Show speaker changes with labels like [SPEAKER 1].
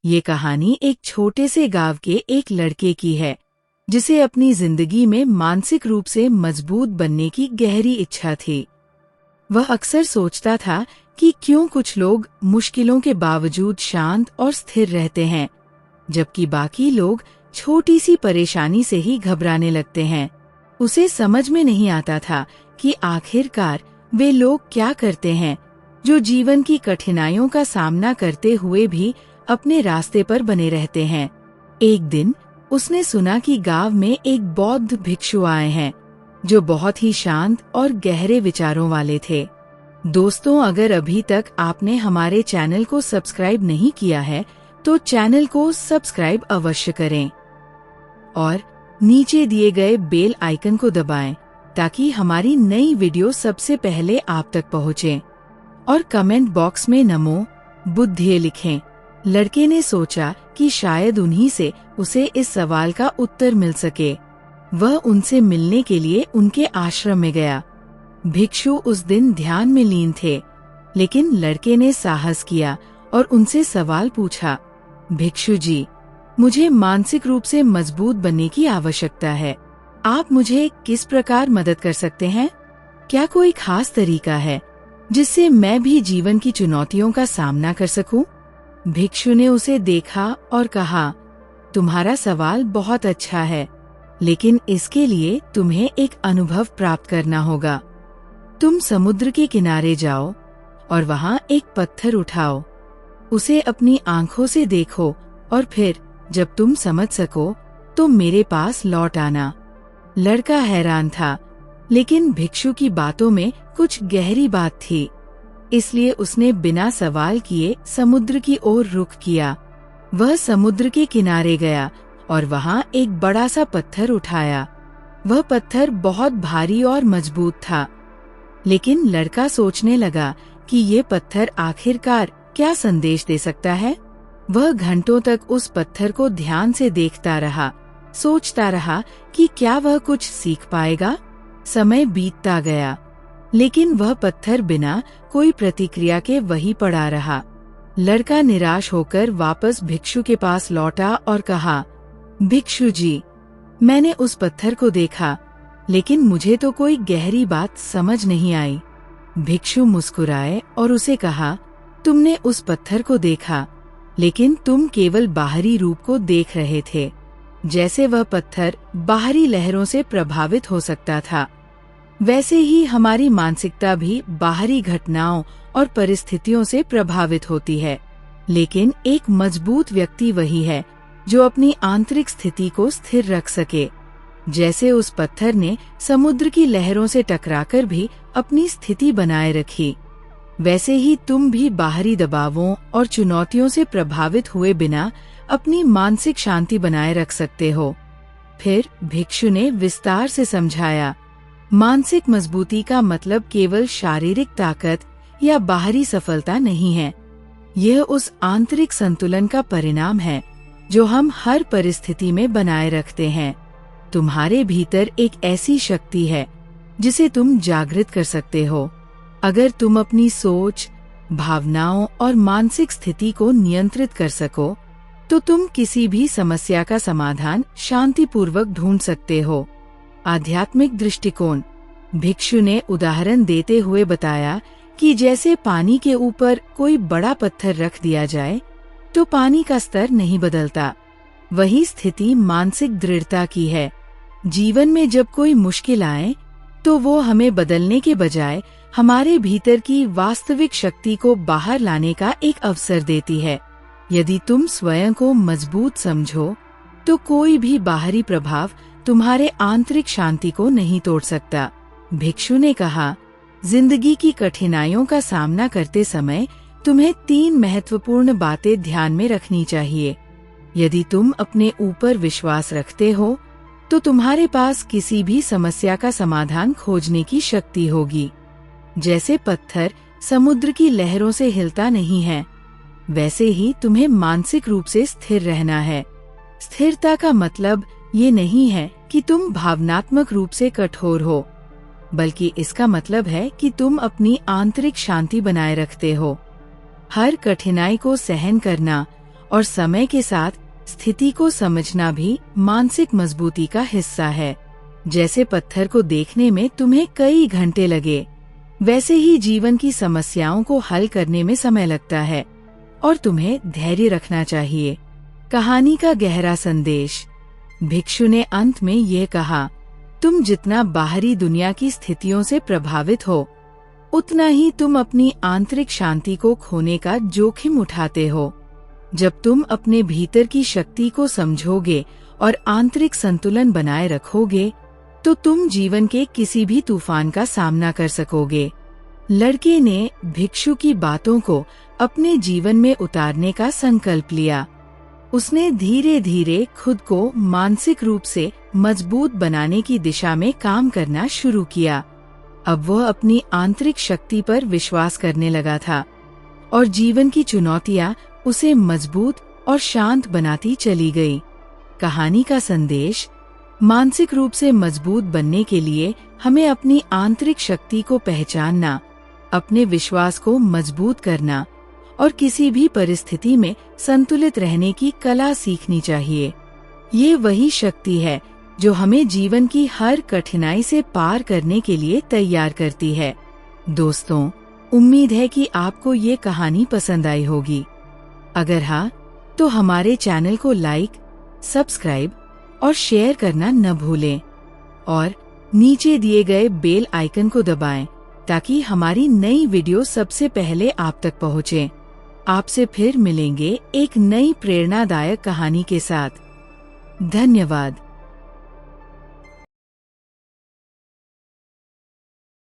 [SPEAKER 1] ये कहानी एक छोटे से गांव के एक लड़के की है जिसे अपनी जिंदगी में मानसिक रूप से मजबूत बनने की गहरी इच्छा थी। वह अक्सर सोचता था कि क्यों कुछ लोग मुश्किलों के बावजूद शांत और स्थिर रहते हैं, जबकि बाकी लोग छोटी सी परेशानी से ही घबराने लगते हैं। उसे समझ में नहीं आता था कि आखिरकार वे लोग क्या करते हैं जो जीवन की कठिनाइयों का सामना करते हुए भी अपने रास्ते पर बने रहते हैं। एक दिन उसने सुना कि गांव में एक बौद्ध भिक्षु आए हैं जो बहुत ही शांत और गहरे विचारों वाले थे। दोस्तों, अगर अभी तक आपने हमारे चैनल को सब्सक्राइब नहीं किया है तो चैनल को सब्सक्राइब अवश्य करें और नीचे दिए गए बेल आइकन को दबाएं ताकि हमारी नई वीडियो सबसे पहले आप तक पहुंचे। और कमेंट बॉक्स में नमो बुद्धे लिखें। लड़के ने सोचा कि शायद उन्हीं से उसे इस सवाल का उत्तर मिल सके। वह उनसे मिलने के लिए उनके आश्रम में गया। भिक्षु उस दिन ध्यान में लीन थे, लेकिन लड़के ने साहस किया और उनसे सवाल पूछा, भिक्षु जी, मुझे मानसिक रूप से मजबूत बनने की आवश्यकता है। आप मुझे किस प्रकार मदद कर सकते हैं? क्या कोई खास तरीका है जिससे मैं भी जीवन की चुनौतियों का सामना कर सकूं? भिक्षु ने उसे देखा और कहा, तुम्हारा सवाल बहुत अच्छा है, लेकिन इसके लिए तुम्हें एक अनुभव प्राप्त करना होगा। तुम समुद्र के किनारे जाओ और वहाँ एक पत्थर उठाओ, उसे अपनी आंखों से देखो और फिर जब तुम समझ सको तो मेरे पास लौट आना। लड़का हैरान था, लेकिन भिक्षु की बातों में कुछ गहरी बात थी, इसलिए उसने बिना सवाल किए समुद्र की ओर रुख किया। वह समुद्र के किनारे गया और वहाँ एक बड़ा सा पत्थर उठाया। वह पत्थर बहुत भारी और मजबूत था, लेकिन लड़का सोचने लगा कि ये पत्थर आखिरकार क्या संदेश दे सकता है। वह घंटों तक उस पत्थर को ध्यान से देखता रहा, सोचता रहा कि क्या वह कुछ सीख पाएगा। समय बीतता गया, लेकिन वह पत्थर बिना कोई प्रतिक्रिया के वहीं पड़ा रहा। लड़का निराश होकर वापस भिक्षु के पास लौटा और कहा, भिक्षु जी, मैंने उस पत्थर को देखा, लेकिन मुझे तो कोई गहरी बात समझ नहीं आई। भिक्षु मुस्कुराए और उसे कहा, तुमने उस पत्थर को देखा, लेकिन तुम केवल बाहरी रूप को देख रहे थे। जैसे वह पत्थर बाहरी लहरों से प्रभावित हो सकता था, वैसे ही हमारी मानसिकता भी बाहरी घटनाओं और परिस्थितियों से प्रभावित होती है। लेकिन एक मजबूत व्यक्ति वही है जो अपनी आंतरिक स्थिति को स्थिर रख सके। जैसे उस पत्थर ने समुद्र की लहरों से टकराकर भी अपनी स्थिति बनाए रखी, वैसे ही तुम भी बाहरी दबावों और चुनौतियों से प्रभावित हुए बिना अपनी मानसिक शांति बनाए रख सकते हो। फिर भिक्षु ने विस्तार से समझाया, मानसिक मजबूती का मतलब केवल शारीरिक ताकत या बाहरी सफलता नहीं है। यह उस आंतरिक संतुलन का परिणाम है जो हम हर परिस्थिति में बनाए रखते हैं। तुम्हारे भीतर एक ऐसी शक्ति है जिसे तुम जागृत कर सकते हो। अगर तुम अपनी सोच, भावनाओं और मानसिक स्थिति को नियंत्रित कर सको तो तुम किसी भी समस्या का समाधान शांतिपूर्वक ढूंढ सकते हो। आध्यात्मिक दृष्टिकोण। भिक्षु ने उदाहरण देते हुए बताया कि जैसे पानी के ऊपर कोई बड़ा पत्थर रख दिया जाए तो पानी का स्तर नहीं बदलता, वही स्थिति मानसिक दृढ़ता की है। जीवन में जब कोई मुश्किल आए तो वो हमें बदलने के बजाय हमारे भीतर की वास्तविक शक्ति को बाहर लाने का एक अवसर देती है। यदि तुम स्वयं को मजबूत समझो तो कोई भी बाहरी प्रभाव तुम्हारे आंतरिक शांति को नहीं तोड़ सकता। भिक्षु ने कहा, जिंदगी की कठिनाइयों का सामना करते समय तुम्हें 3 महत्वपूर्ण बातें ध्यान में रखनी चाहिए। यदि तुम अपने ऊपर विश्वास रखते हो तो तुम्हारे पास किसी भी समस्या का समाधान खोजने की शक्ति होगी। जैसे पत्थर समुद्र की लहरों से हिलता नहीं है, वैसे ही तुम्हें मानसिक रूप से स्थिर रहना है। स्थिरता का मतलब ये नहीं है कि तुम भावनात्मक रूप से कठोर हो, बल्कि इसका मतलब है कि तुम अपनी आंतरिक शांति बनाए रखते हो। हर कठिनाई को सहन करना और समय के साथ स्थिति को समझना भी मानसिक मजबूती का हिस्सा है। जैसे पत्थर को देखने में तुम्हें कई घंटे लगे, वैसे ही जीवन की समस्याओं को हल करने में समय लगता है और तुम्हें धैर्य रखना चाहिए। कहानी का गहरा संदेश। भिक्षु ने अंत में ये कहा, तुम जितना बाहरी दुनिया की स्थितियों से प्रभावित हो, उतना ही तुम अपनी आंतरिक शांति को खोने का जोखिम उठाते हो। जब तुम अपने भीतर की शक्ति को समझोगे और आंतरिक संतुलन बनाए रखोगे, तो तुम जीवन के किसी भी तूफान का सामना कर सकोगे। लड़के ने भिक्षु की बातों को अपने जीवन में उतारने का संकल्प लिया। उसने धीरे धीरे खुद को मानसिक रूप से मजबूत बनाने की दिशा में काम करना शुरू किया। अब वह अपनी आंतरिक शक्ति पर विश्वास करने लगा था और जीवन की चुनौतियां उसे मजबूत और शांत बनाती चली गई। कहानी का संदेश। मानसिक रूप से मजबूत बनने के लिए हमें अपनी आंतरिक शक्ति को पहचानना, अपने विश्वास को मजबूत करना और किसी भी परिस्थिति में संतुलित रहने की कला सीखनी चाहिए। ये वही शक्ति है जो हमें जीवन की हर कठिनाई से पार करने के लिए तैयार करती है। दोस्तों, उम्मीद है कि आपको ये कहानी पसंद आई होगी। अगर हाँ, तो हमारे चैनल को लाइक, सब्सक्राइब और शेयर करना न भूलें और नीचे दिए गए बेल आइकन को दबाएं ताकि हमारी नई वीडियो सबसे पहले आप तक पहुंचे। आपसे फिर मिलेंगे एक नई प्रेरणादायक कहानी के साथ। धन्यवाद।